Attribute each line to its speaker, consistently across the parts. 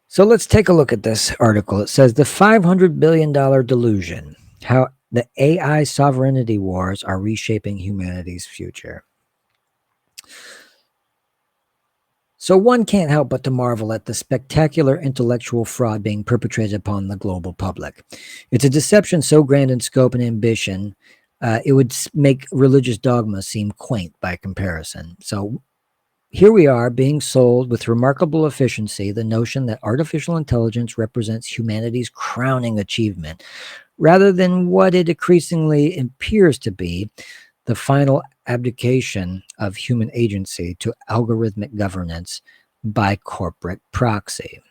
Speaker 1: So let's take a look at this article. It says the $500 billion delusion, how the AI sovereignty wars are reshaping humanity's future. So one can't help but to marvel at the spectacular intellectual fraud being perpetrated upon the global public. It's a deception so grand in scope and ambition, it would make religious dogma seem quaint by comparison. So here we are being sold with remarkable efficiency the notion that artificial intelligence represents humanity's crowning achievement, rather than what it increasingly appears to be the final abdication of human agency to algorithmic governance by corporate proxy.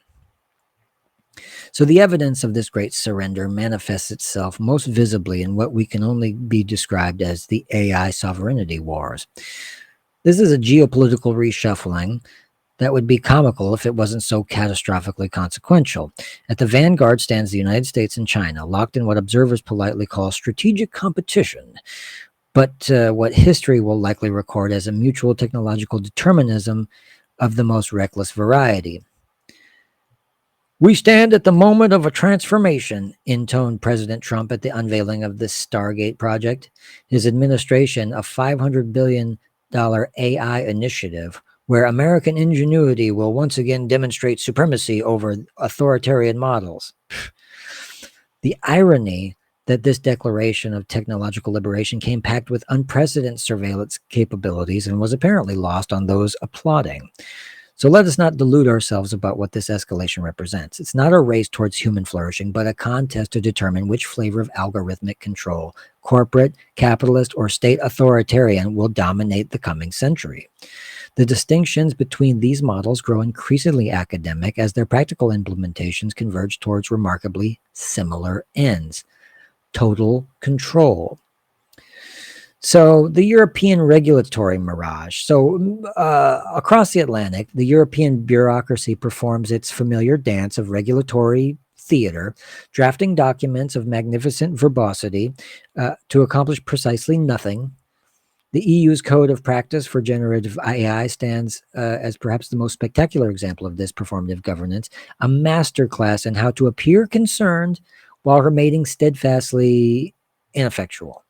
Speaker 1: So, the evidence of this great surrender manifests itself most visibly in what we can only be described as the AI sovereignty wars. This is a geopolitical reshuffling that would be comical if it wasn't so catastrophically consequential. At the vanguard stands the United States and China, locked in what observers politely call strategic competition, but what history will likely record as a mutual technological determinism of the most reckless variety. We stand at the moment of a transformation, intoned President Trump at the unveiling of the Stargate project, his administration of $500 billion AI initiative, where American ingenuity will once again demonstrate supremacy over authoritarian models. The irony that this declaration of technological liberation came packed with unprecedented surveillance capabilities and was apparently lost on those applauding. So let us not delude ourselves about what this escalation represents. It's not a race towards human flourishing, but a contest to determine which flavor of algorithmic control, corporate, capitalist, or state authoritarian, will dominate the coming century. The distinctions between these models grow increasingly academic as their practical implementations converge towards remarkably similar ends: total control. So, the European regulatory mirage. So, across the Atlantic, the European bureaucracy performs its familiar dance of regulatory theater, drafting documents of magnificent verbosity to accomplish precisely nothing. The EU's Code of Practice for Generative AI stands as perhaps the most spectacular example of this performative governance, a masterclass in how to appear concerned while remaining steadfastly ineffectual.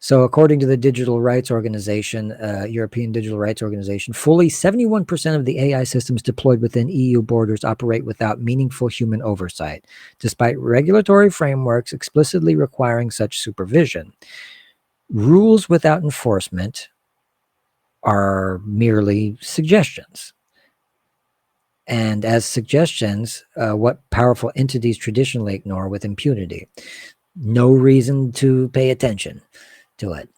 Speaker 1: So, according to the Digital Rights Organization, European Digital Rights Organization, fully 71% of the AI systems deployed within EU borders operate without meaningful human oversight, despite regulatory frameworks explicitly requiring such supervision. Rules without enforcement are merely suggestions. And as suggestions, what powerful entities traditionally ignore with impunity. No reason to pay attention to it.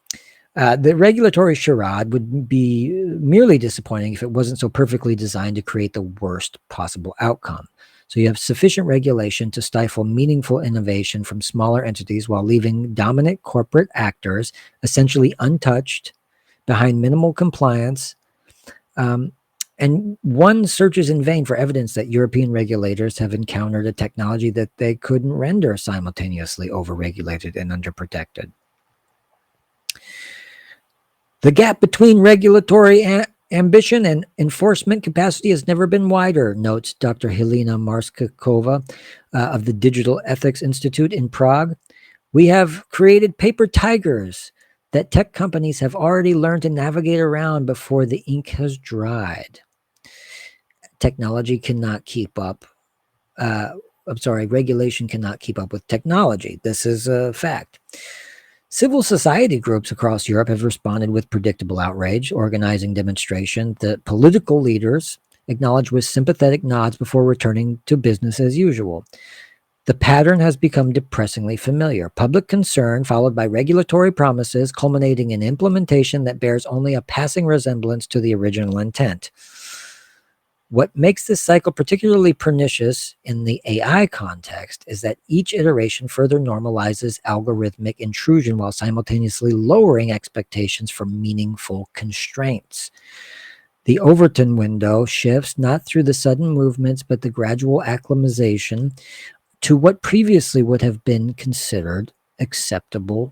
Speaker 1: The regulatory charade would be merely disappointing if it wasn't so perfectly designed to create the worst possible outcome. So you have sufficient regulation to stifle meaningful innovation from smaller entities while leaving dominant corporate actors essentially untouched behind minimal compliance. Um, and one searches in vain for evidence that European regulators have encountered a technology that they couldn't render simultaneously overregulated and underprotected. The gap between regulatory ambition and enforcement capacity has never been wider, notes Dr. Helena Marskakova of the Digital Ethics Institute in Prague. We have created paper tigers that tech companies have already learned to navigate around before the ink has dried. Technology cannot keep up. Regulation cannot keep up with technology. This is a fact. Civil society groups across Europe have responded with predictable outrage, organizing demonstrations that political leaders acknowledge with sympathetic nods before returning to business as usual. The pattern has become depressingly familiar. Public concern followed by regulatory promises, culminating in implementation that bears only a passing resemblance to the original intent. What makes this cycle particularly pernicious in the AI context is that each iteration further normalizes algorithmic intrusion while simultaneously lowering expectations for meaningful constraints. The Overton window shifts not through the sudden movements, but the gradual acclimatization to what previously would have been considered unacceptable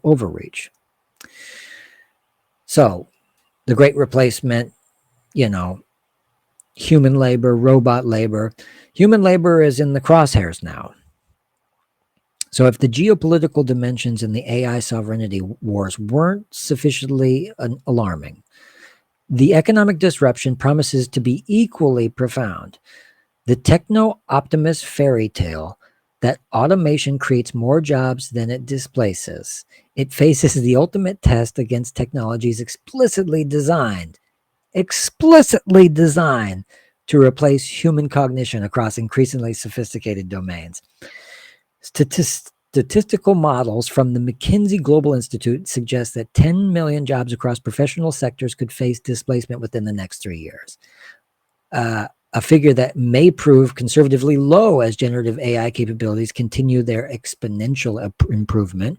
Speaker 1: overreach. So, the great replacement, you know, human labor, robot labor. Human labor is in the crosshairs now. So if the geopolitical dimensions in the AI sovereignty wars weren't sufficiently alarming, the economic disruption promises to be equally profound. The techno-optimist fairy tale that automation creates more jobs than it displaces. It faces the ultimate test against technologies explicitly designed to replace human cognition across increasingly sophisticated domains. Statistical models from the McKinsey Global Institute suggest that 10 million jobs across professional sectors could face displacement within the next 3 years. A figure that may prove conservatively low as generative AI capabilities continue their exponential improvement.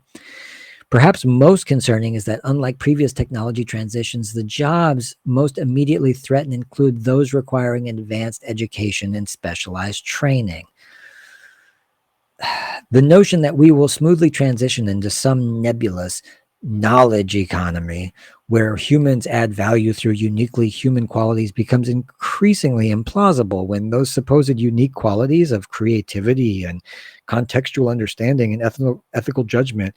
Speaker 1: Perhaps most concerning is that unlike previous technology transitions, the jobs most immediately threatened include those requiring advanced education and specialized training. The notion that we will smoothly transition into some nebulous knowledge economy where humans add value through uniquely human qualities becomes increasingly implausible when those supposed unique qualities of creativity and contextual understanding and ethical judgment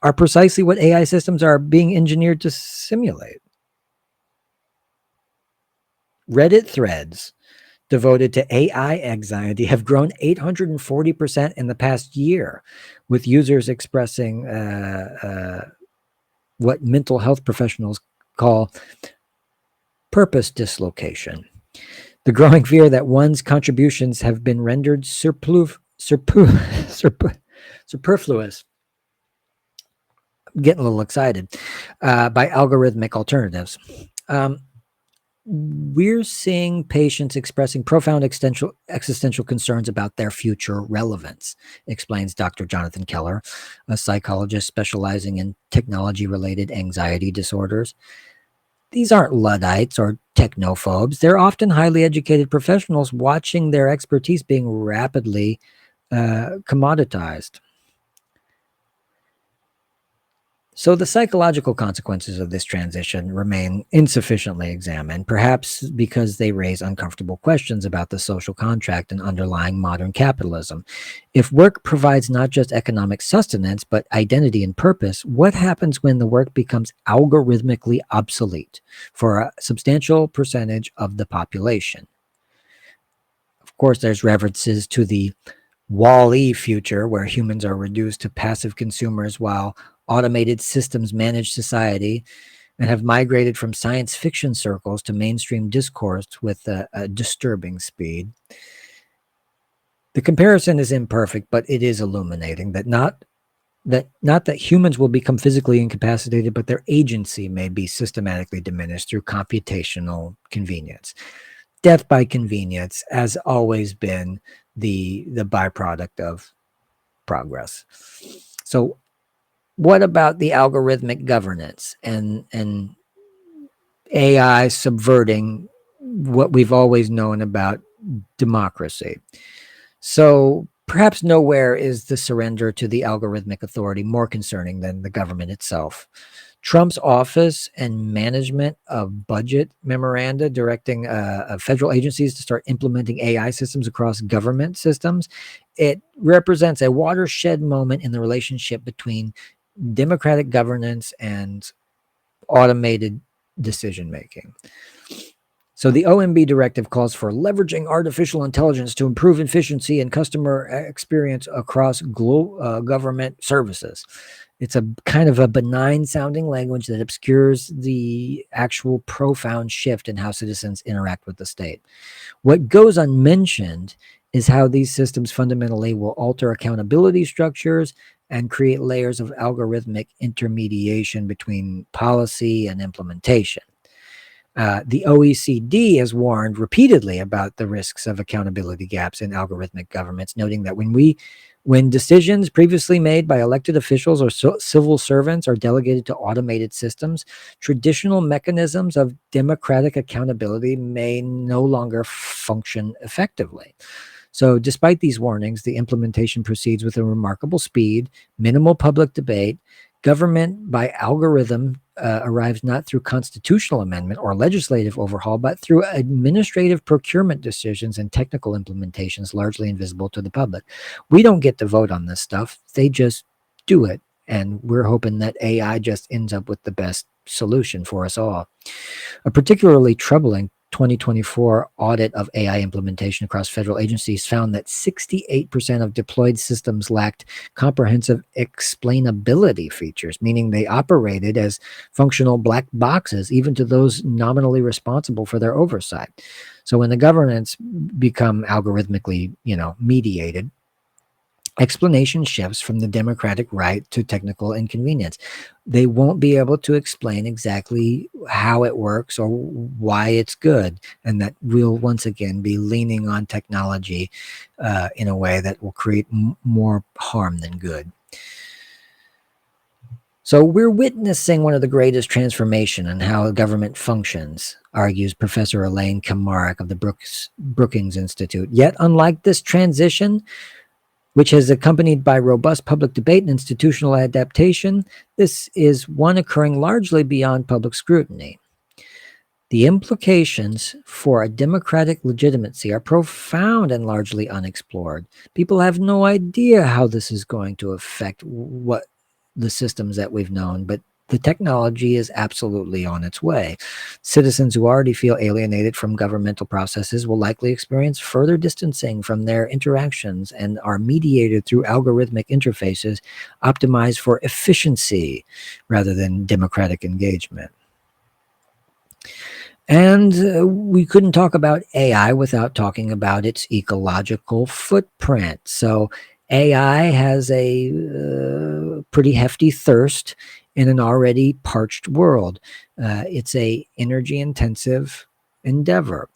Speaker 1: are precisely what AI systems are being engineered to simulate. Reddit threads devoted to AI anxiety have grown 840% in the past year, with users expressing what mental health professionals call purpose dislocation. The growing fear that one's contributions have been rendered superfluous. I'm getting a little excited by algorithmic alternatives. We're seeing patients expressing profound existential concerns about their future relevance, explains Dr. Jonathan Keller, a psychologist specializing in technology-related anxiety disorders. These aren't Luddites or technophobes. They're often highly educated professionals watching their expertise being rapidly commoditized. So the psychological consequences of this transition remain insufficiently examined, perhaps because they raise uncomfortable questions about the social contract and underlying modern capitalism. If work provides not just economic sustenance, but identity and purpose, what happens when the work becomes algorithmically obsolete for a substantial percentage of the population? Of course, there's references to the Wall-E future, where humans are reduced to passive consumers while automated systems manage society, and have migrated from science fiction circles to mainstream discourse with a disturbing speed. The comparison is imperfect, but it is illuminating that not that humans will become physically incapacitated, but their agency may be systematically diminished through computational convenience. Death by convenience has always been the byproduct of progress. So what about the algorithmic governance and AI subverting what we've always known about democracy? So perhaps nowhere is the surrender to the algorithmic authority more concerning than the government itself. Trump's office and management of budget memoranda directing federal agencies to start implementing AI systems across government systems, it represents a watershed moment in the relationship between democratic governance and automated decision making. So the OMB directive calls for leveraging artificial intelligence to improve efficiency and customer experience across government services. It's a kind of a benign sounding language that obscures the actual profound shift in how citizens interact with the state. What goes unmentioned is how these systems fundamentally will alter accountability structures and create layers of algorithmic intermediation between policy and implementation. The OECD has warned repeatedly about the risks of accountability gaps in algorithmic governments, noting that when decisions previously made by elected officials or civil servants are delegated to automated systems, traditional mechanisms of democratic accountability may no longer function effectively. So despite these warnings, the implementation proceeds with a remarkable speed, minimal public debate, Government by algorithm arrives not through constitutional amendment or legislative overhaul, but through administrative procurement decisions and technical implementations largely invisible to the public. We don't get to vote on this stuff. They just do it. And we're hoping that AI just ends up with the best solution for us all. A particularly troubling 2024 audit of AI implementation across federal agencies found that 68% of deployed systems lacked comprehensive explainability features, meaning they operated as functional black boxes, even to those nominally responsible for their oversight. So when the governance become algorithmically, mediated, explanation shifts from the democratic right to technical inconvenience. They won't be able to explain exactly how it works or why it's good, and that we'll once again be leaning on technology in a way that will create more harm than good. So we're witnessing one of the greatest transformation in how government functions, argues Professor Elaine Kamarick of the Brookings Institute. Yet, unlike this transition, which is accompanied by robust public debate and institutional adaptation, this is one occurring largely beyond public scrutiny. The implications for a democratic legitimacy are profound and largely unexplored. People have no idea how this is going to affect what the systems that we've known, but the technology is absolutely on its way. Citizens who already feel alienated from governmental processes will likely experience further distancing from their interactions and are mediated through algorithmic interfaces optimized for efficiency rather than democratic engagement. And we couldn't talk about AI without talking about its ecological footprint. So AI has a pretty hefty thirst in an already parched world. It's a energy-intensive endeavor.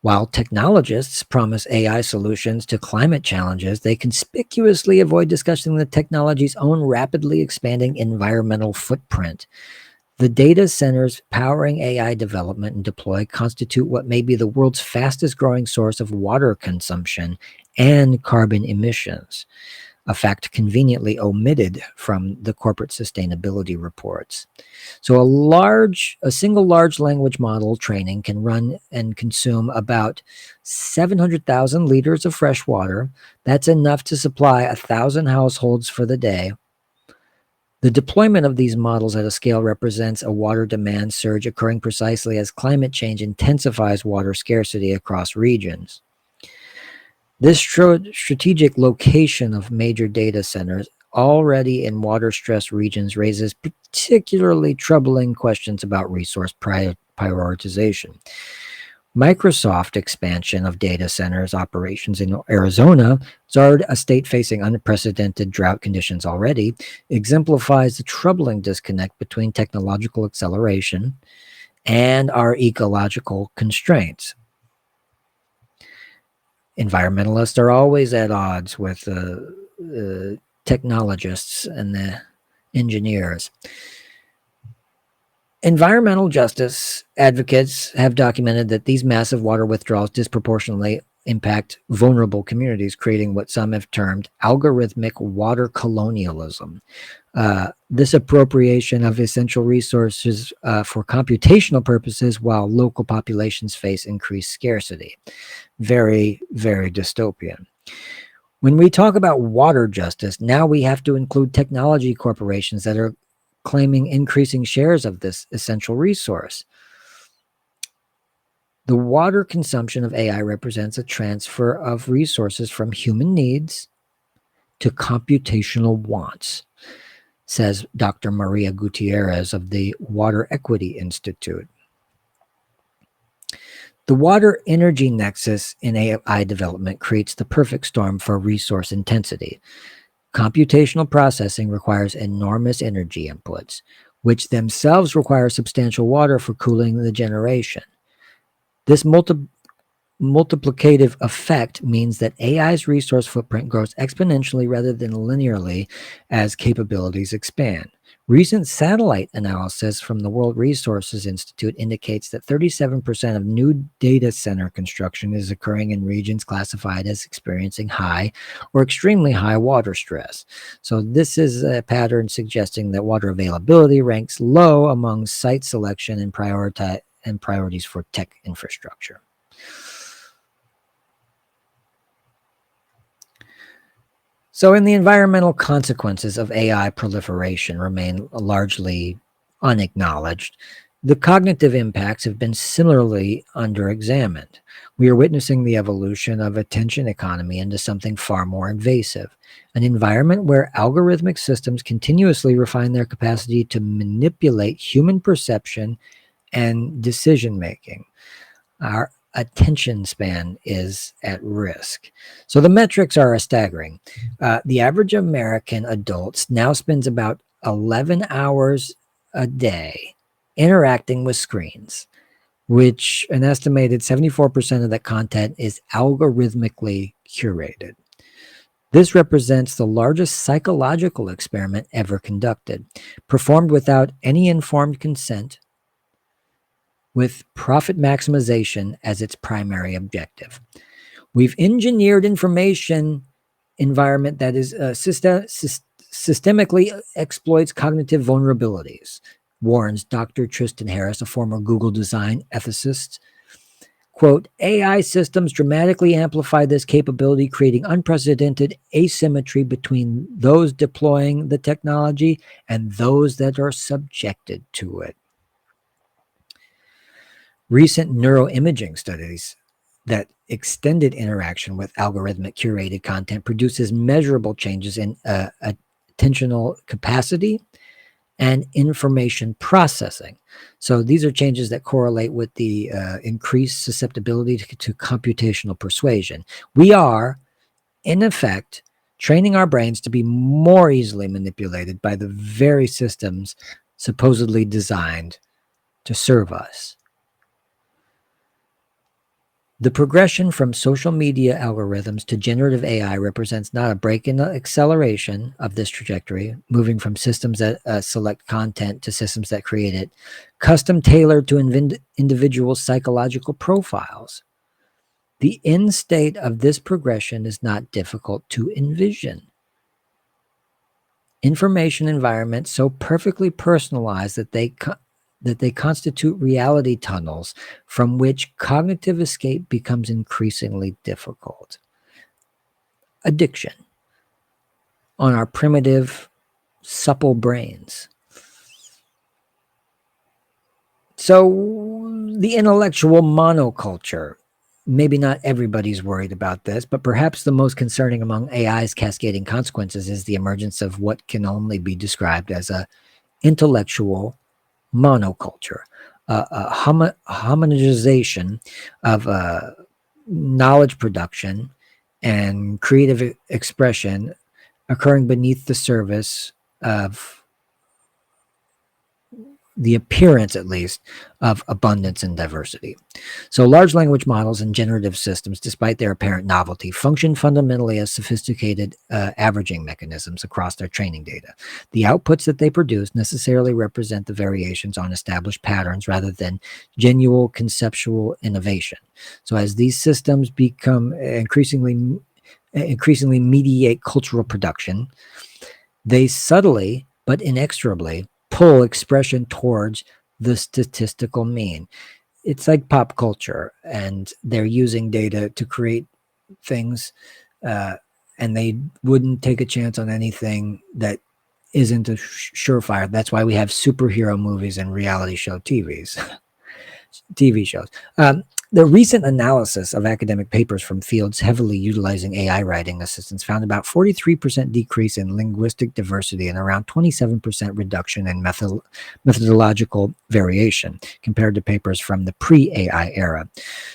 Speaker 1: While technologists promise AI solutions to climate challenges, they conspicuously avoid discussing the technology's own rapidly expanding environmental footprint. The data centers powering AI development and deploy constitute what may be the world's fastest growing source of water consumption and carbon emissions, a fact conveniently omitted from the corporate sustainability reports. So a single large language model training can run and consume about 700,000 liters of fresh water. That's enough to supply 1,000 households for the day. The deployment of these models at a scale represents a water demand surge occurring precisely as climate change intensifies water scarcity across regions. This strategic location of major data centers already in water-stressed regions raises particularly troubling questions about resource prioritization. Microsoft expansion of data centers operations in Arizona, a state facing unprecedented drought conditions already, exemplifies the troubling disconnect between technological acceleration and our ecological constraints. Environmentalists are always at odds with technologists and the engineers. Environmental justice advocates have documented that these massive water withdrawals disproportionately impact vulnerable communities, creating what some have termed algorithmic water colonialism. This appropriation of essential resources for computational purposes while local populations face increased scarcity. Very, very dystopian. When we talk about water justice, now we have to include technology corporations that are claiming increasing shares of this essential resource. The water consumption of AI represents a transfer of resources from human needs to computational wants, says Dr. Maria Gutierrez of the Water Equity Institute. The water energy nexus in AI development creates the perfect storm for resource intensity. Computational processing requires enormous energy inputs, which themselves require substantial water for cooling the generation. This multiplicative effect means that AI's resource footprint grows exponentially rather than linearly as capabilities expand. Recent satellite analysis from the World Resources Institute indicates that 37% of new data center construction is occurring in regions classified as experiencing high or extremely high water stress. So, this is a pattern suggesting that water availability ranks low among site selection and priorities for tech infrastructure. So, in the environmental consequences of AI proliferation remain largely unacknowledged, the cognitive impacts have been similarly underexamined. We are witnessing the evolution of attention economy into something far more invasive, an environment where algorithmic systems continuously refine their capacity to manipulate human perception and decision making. Our attention span is at risk. So the metrics are staggering. The average American adult now spends about 11 hours a day interacting with screens, which an estimated 74% of that content is algorithmically curated. This represents the largest psychological experiment ever conducted, performed without any informed consent, with profit maximization as its primary objective. We've engineered information environment that is systemically exploits cognitive vulnerabilities, warns Dr. Tristan Harris, a former Google design ethicist. Quote, AI systems dramatically amplify this capability, creating unprecedented asymmetry between those deploying the technology and those that are subjected to it. Recent neuroimaging studies that extended interaction with algorithmic curated content produces measurable changes in attentional capacity and information processing. So these are changes that correlate with the increased susceptibility to computational persuasion. We are, in effect, training our brains to be more easily manipulated by the very systems supposedly designed to serve us. The progression from social media algorithms to generative AI represents not a break in the acceleration of this trajectory, moving from systems that select content to systems that create it, custom tailored to individual psychological profiles. The end state of this progression is not difficult to envision. Information environments so perfectly personalized that they constitute reality tunnels from which cognitive escape becomes increasingly difficult. Addiction on our primitive, supple brains. So, the intellectual monoculture. Maybe not everybody's worried about this, but perhaps the most concerning among AI's cascading consequences is the emergence of what can only be described as a intellectual monoculture, a homogenization of knowledge production and creative expression occurring beneath the surface of the appearance, at least, of abundance and diversity. So large language models and generative systems, despite their apparent novelty, function fundamentally as sophisticated averaging mechanisms across their training data. The outputs that they produce necessarily represent the variations on established patterns rather than genuine conceptual innovation. So as these systems become increasingly mediate cultural production, they subtly but inexorably pull expression towards the statistical mean. It's like pop culture, and they're using data to create things, and they wouldn't take a chance on anything that isn't a surefire. That's why we have superhero movies and reality show TV shows. The recent analysis of academic papers from fields heavily utilizing AI writing assistants found about 43% decrease in linguistic diversity and around 27% reduction in methodological variation compared to papers from the pre-AI era.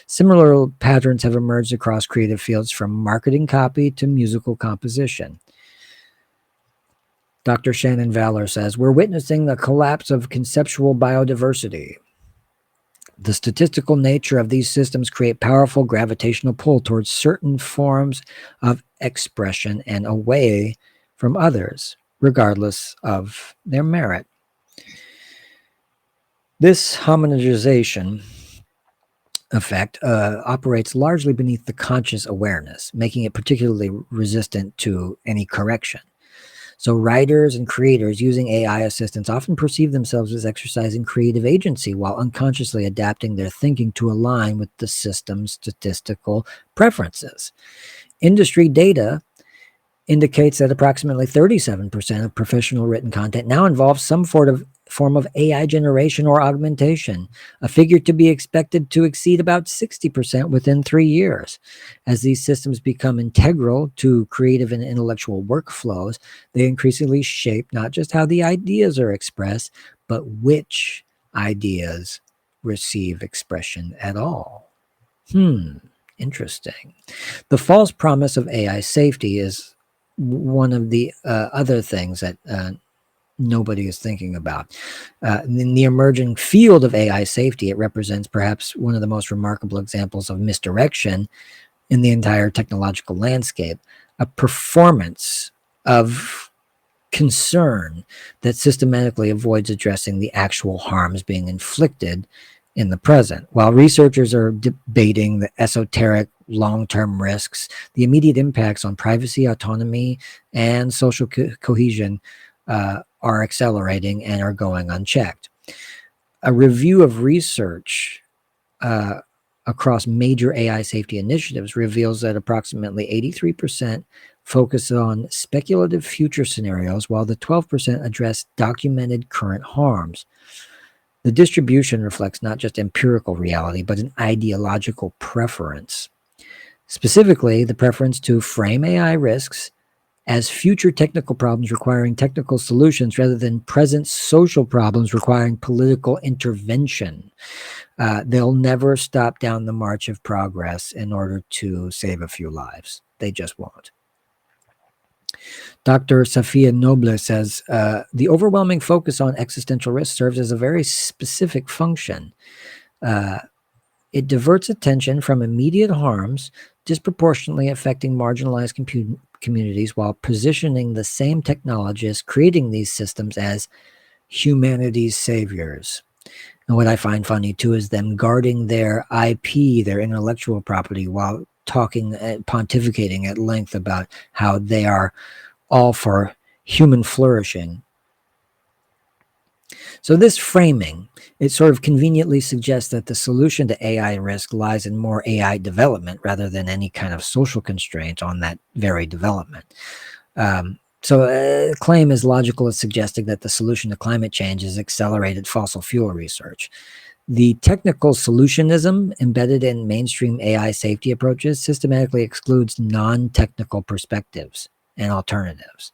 Speaker 1: Similar patterns have emerged across creative fields from marketing copy to musical composition. Dr. Shannon Valor says, we're witnessing the collapse of conceptual biodiversity. The statistical nature of these systems create powerful gravitational pull towards certain forms of expression and away from others, regardless of their merit. This homogenization effect operates largely beneath the conscious awareness, making it particularly resistant to any correction. So, writers and creators using AI assistants often perceive themselves as exercising creative agency while unconsciously adapting their thinking to align with the system's statistical preferences. Industry data indicates that approximately 37% of professional written content now involves some form of AI generation or augmentation, a figure to be expected to exceed about 60% within 3 years. As these systems become integral to creative and intellectual workflows, they increasingly shape not just how the ideas are expressed, but which ideas receive expression at all. Interesting. The false promise of AI safety is one of the other things that nobody is thinking about. In the emerging field of AI safety, it represents perhaps one of the most remarkable examples of misdirection in the entire technological landscape, a performance of concern that systematically avoids addressing the actual harms being inflicted in the present. While researchers are debating the esoteric long-term risks, the immediate impacts on privacy, autonomy, and social cohesion are accelerating and are going unchecked. A review of research across major AI safety initiatives reveals that approximately 83% focus on speculative future scenarios, while the 12% address documented current harms. The distribution reflects not just empirical reality, but an ideological preference. Specifically, the preference to frame AI risks as future technical problems requiring technical solutions rather than present social problems requiring political intervention. They'll never stop down the march of progress in order to save a few lives. They just won't. Dr. Safia Noble says the overwhelming focus on existential risk serves as a very specific function. It diverts attention from immediate harms disproportionately affecting marginalized communities while positioning the same technologists creating these systems as humanity's saviors. And what I find funny too is them guarding their IP, their intellectual property, while talking, pontificating at length about how they are all for human flourishing. So this framing, it sort of conveniently suggests that the solution to AI risk lies in more AI development rather than any kind of social constraint on that very development. So a claim as logical as suggesting that the solution to climate change is accelerated fossil fuel research. The technical solutionism embedded in mainstream AI safety approaches systematically excludes non-technical perspectives and alternatives.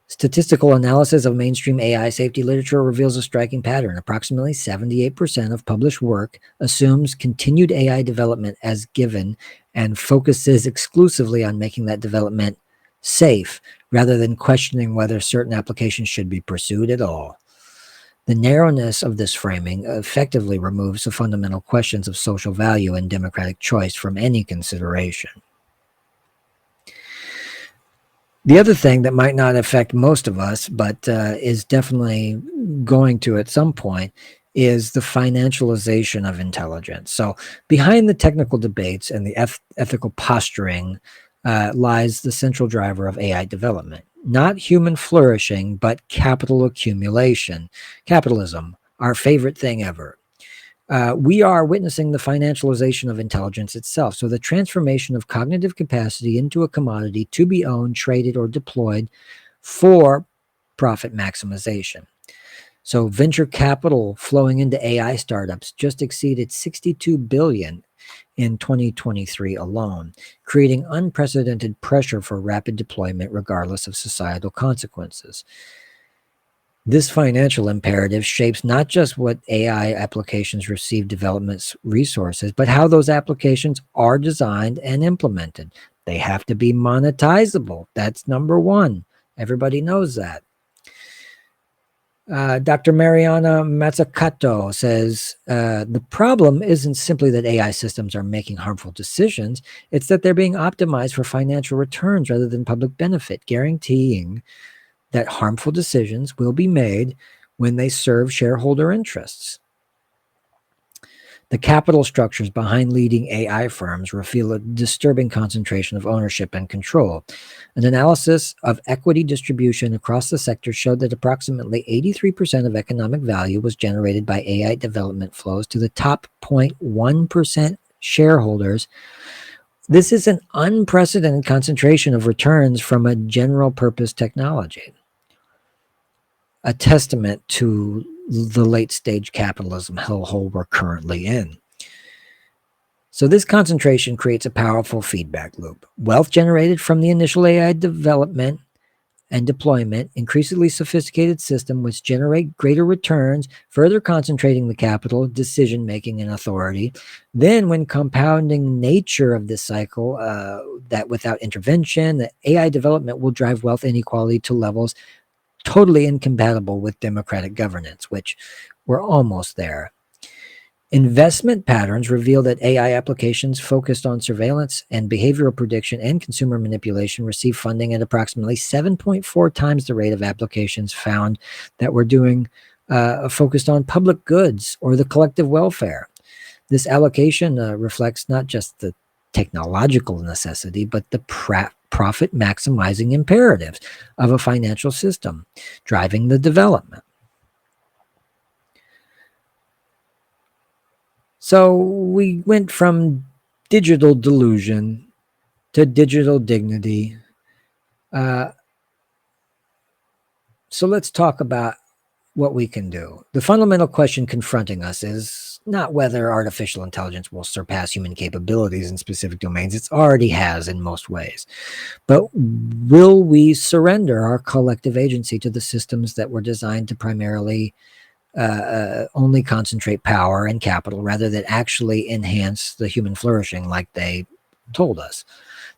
Speaker 1: Statistical analysis of mainstream AI safety literature reveals a striking pattern. Approximately 78% of published work assumes continued AI development as given and focuses exclusively on making that development safe rather than questioning whether certain applications should be pursued at all. The narrowness of this framing effectively removes the fundamental questions of social value and democratic choice from any consideration. The other thing that might not affect most of us, but is definitely going to at some point, is the financialization of intelligence. So behind the technical debates and the ethical posturing lies the central driver of AI development. Not human flourishing, but capital accumulation. Capitalism, our favorite thing ever. We are witnessing the financialization of intelligence itself. So the transformation of cognitive capacity into a commodity to be owned, traded, or deployed for profit maximization. So venture capital flowing into AI startups just exceeded $62 billion in 2023 alone, creating unprecedented pressure for rapid deployment regardless of societal consequences. This financial imperative shapes not just what AI applications receive development resources, but how those applications are designed and implemented. They have to be monetizable. That's number one. Everybody knows that. Dr. Mariana Mazzucato says the problem isn't simply that AI systems are making harmful decisions, it's that they're being optimized for financial returns rather than public benefit, guaranteeing that harmful decisions will be made when they serve shareholder interests. The capital structures behind leading AI firms reveal a disturbing concentration of ownership and control. An analysis of equity distribution across the sector showed that approximately 83% of economic value was generated by AI development flows to the top 0.1% shareholders. This is an unprecedented concentration of returns from a general purpose technology, a testament to the late stage capitalism hellhole we're currently in. So this concentration creates a powerful feedback loop. Wealth generated from the initial AI development and deployment, increasingly sophisticated systems which generate greater returns, further concentrating the capital, decision making, and authority. Then, when compounding nature of this cycle, that without intervention, the AI development will drive wealth inequality to levels totally incompatible with democratic governance, which we're almost there. Investment patterns reveal that AI applications focused on surveillance and behavioral prediction and consumer manipulation receive funding at approximately 7.4 times the rate of applications found that were doing focused on public goods or the collective welfare. This allocation reflects not just the technological necessity, but the profit maximizing imperatives of a financial system driving the development. So we went from digital delusion to digital dignity. So let's talk about what we can do. The fundamental question confronting us is not whether artificial intelligence will surpass human capabilities in specific domains. It already has in most ways. But will we surrender our collective agency to the systems that were designed to primarily only concentrate power and capital rather than actually enhance the human flourishing like they told us?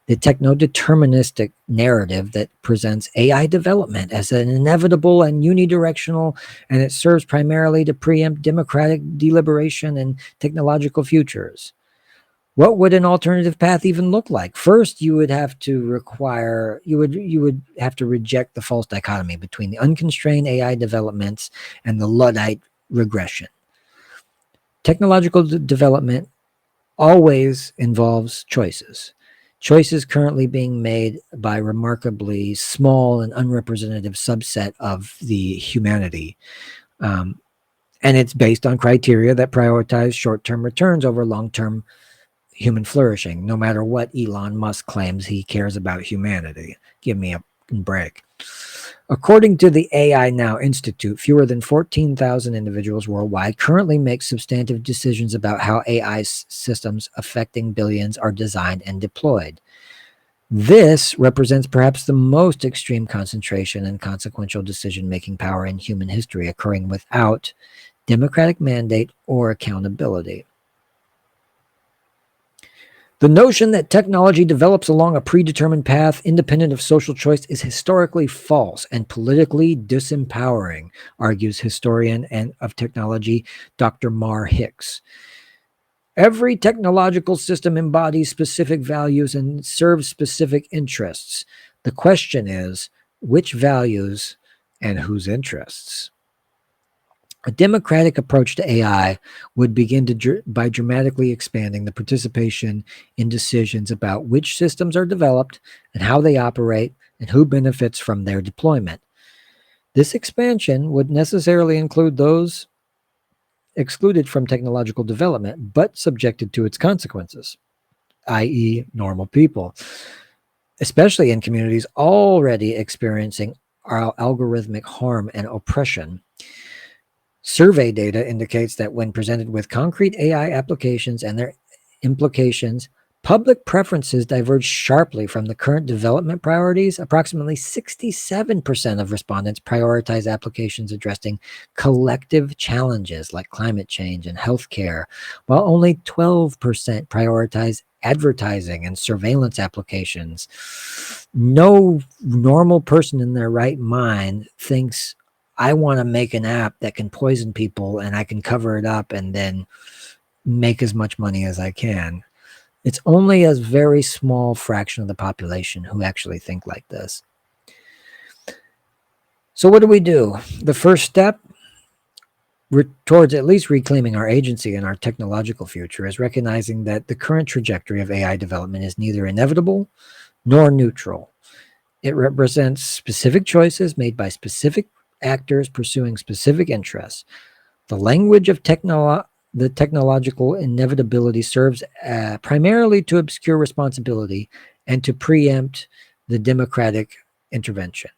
Speaker 1: The techno-deterministic narrative that presents AI development as an inevitable and unidirectional, and it serves primarily to preempt democratic deliberation and technological futures. What would an alternative path even look like? First, you would have to reject the false dichotomy between the unconstrained AI developments and the Luddite regression. Technological development always involves choices. Choices currently being made by remarkably small and unrepresentative subset of the humanity. And it's based on criteria that prioritize short-term returns over long-term human flourishing, no matter what Elon Musk claims he cares about humanity. Give me a break. According to the AI Now Institute, fewer than 14,000 individuals worldwide currently make substantive decisions about how AI systems affecting billions are designed and deployed. This represents perhaps the most extreme concentration and consequential decision-making power in human history, occurring without democratic mandate or accountability. The notion that technology develops along a predetermined path independent of social choice is historically false and politically disempowering, argues historian of technology Dr. Mar Hicks. Every technological system embodies specific values and serves specific interests. The question is, which values and whose interests? A democratic approach to AI would begin by dramatically expanding the participation in decisions about which systems are developed and how they operate and who benefits from their deployment. This expansion would necessarily include those excluded from technological development, but subjected to its consequences, i.e., normal people, especially in communities already experiencing algorithmic harm and oppression. Survey data indicates that when presented with concrete AI applications and their implications, public preferences diverge sharply from the current development priorities. Approximately 67% of respondents prioritize applications addressing collective challenges like climate change and healthcare, while only 12% prioritize advertising and surveillance applications. No normal person in their right mind thinks I want to make an app that can poison people and I can cover it up and then make as much money as I can. It's only a very small fraction of the population who actually think like this. So what do? The first step towards at least reclaiming our agency in our technological future is recognizing that the current trajectory of AI development is neither inevitable nor neutral. It represents specific choices made by specific actors pursuing specific interests. The language of the technological inevitability serves primarily to obscure responsibility and to preempt the democratic intervention.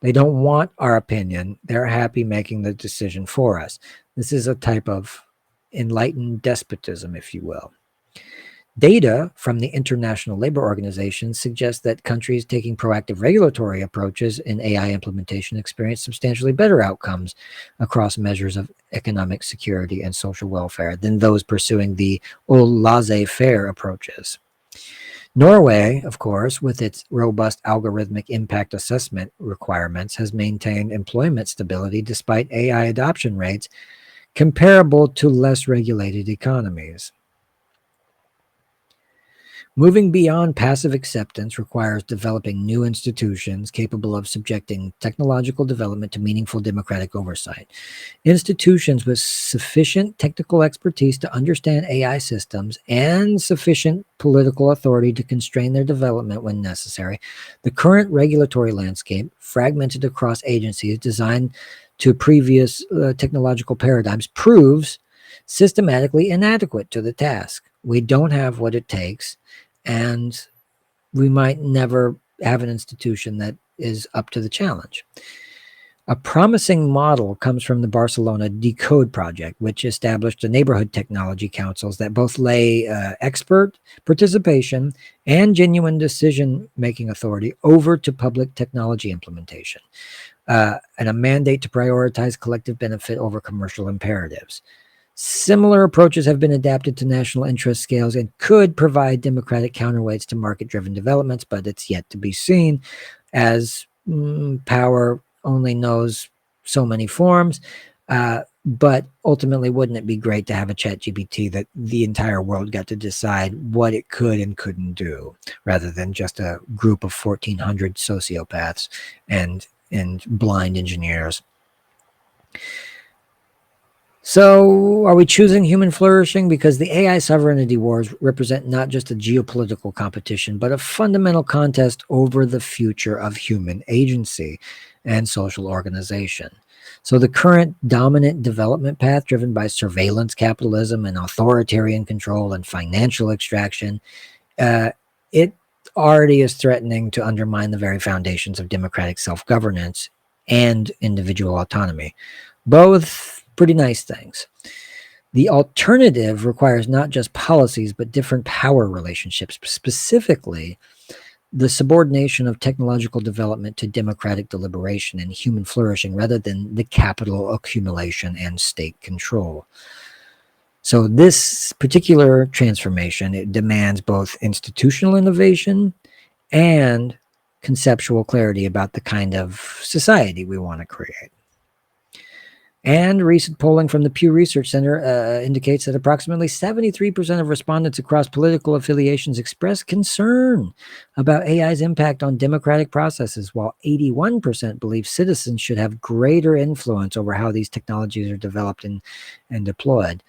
Speaker 1: They don't want our opinion. They're happy making the decision for us. This is a type of enlightened despotism, if you will. Data from the International Labor Organization suggests that countries taking proactive regulatory approaches in AI implementation experience substantially better outcomes across measures of economic security and social welfare than those pursuing the old laissez-faire approaches. Norway, of course, with its robust algorithmic impact assessment requirements, has maintained employment stability despite AI adoption rates comparable to less regulated economies. Moving beyond passive acceptance requires developing new institutions capable of subjecting technological development to meaningful democratic oversight. Institutions with sufficient technical expertise to understand AI systems and sufficient political authority to constrain their development when necessary. The current regulatory landscape, fragmented across agencies designed to previous technological paradigms, proves systematically inadequate to the task. We don't have what it takes, and we might never have an institution that is up to the challenge. A promising model comes from the Barcelona Decode project, which established the neighborhood technology councils that both lay expert participation and genuine decision-making authority over to public technology implementation, and a mandate to prioritize collective benefit over commercial imperatives. Similar approaches have been adapted to national interest scales and could provide democratic counterweights to market-driven developments, but it's yet to be seen, as power only knows so many forms. But ultimately, wouldn't it be great to have a chat GPT that the entire world got to decide what it could and couldn't do, rather than just a group of 1,400 sociopaths and blind engineers? So, are we choosing human flourishing? Because the AI sovereignty wars represent not just a geopolitical competition, but a fundamental contest over the future of human agency and social organization. So, the current dominant development path, driven by surveillance capitalism and authoritarian control and financial extraction, it already is threatening to undermine the very foundations of democratic self-governance and individual autonomy. Both pretty nice things. The alternative requires not just policies, but different power relationships, specifically the subordination of technological development to democratic deliberation and human flourishing rather than the capital accumulation and state control. So this particular transformation, it demands both institutional innovation and conceptual clarity about the kind of society we want to create. And recent polling from the Pew Research Center indicates that approximately 73% of respondents across political affiliations express concern about AI's impact on democratic processes, while 81% believe citizens should have greater influence over how these technologies are developed and deployed.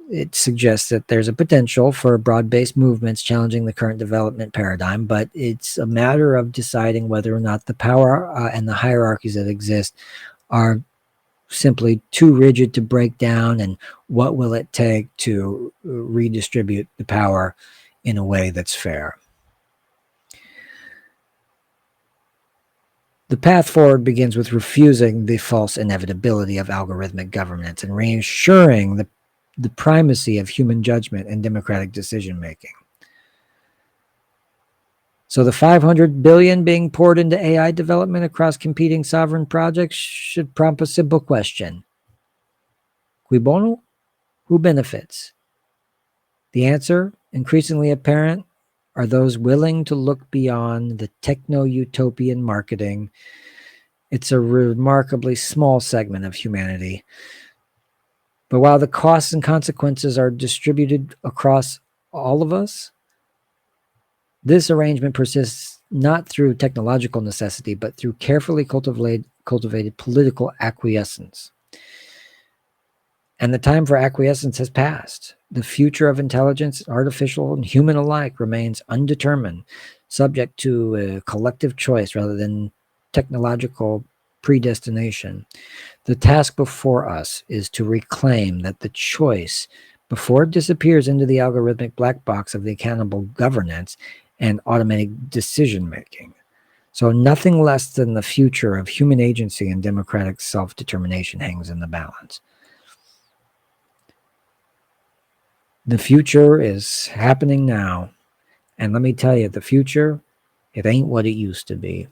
Speaker 1: It suggests that there's a potential for broad-based movements challenging the current development paradigm, but it's a matter of deciding whether or not the power and the hierarchies that exist are simply too rigid to break down, and what will it take to redistribute the power in a way that's fair. The path forward begins with refusing the false inevitability of algorithmic governance and reassuring the primacy of human judgment and democratic decision making. So the $500 billion being poured into AI development across competing sovereign projects should prompt a simple question: Cui bono? Who benefits? The answer, increasingly apparent, are those willing to look beyond the techno-utopian marketing It's a remarkably small segment of humanity. But while the costs and consequences are distributed across all of us, this arrangement persists not through technological necessity, but through carefully cultivated political acquiescence. And the time for acquiescence has passed. The future of intelligence, artificial and human alike, remains undetermined, subject to a collective choice rather than technological predestination. The task before us is to reclaim that the choice, before it disappears into the algorithmic black box of the accountable governance and automatic decision making. So nothing less than the future of human agency and democratic self-determination hangs in the balance. The future is happening now. And let me tell you, the future, it ain't what it used to be.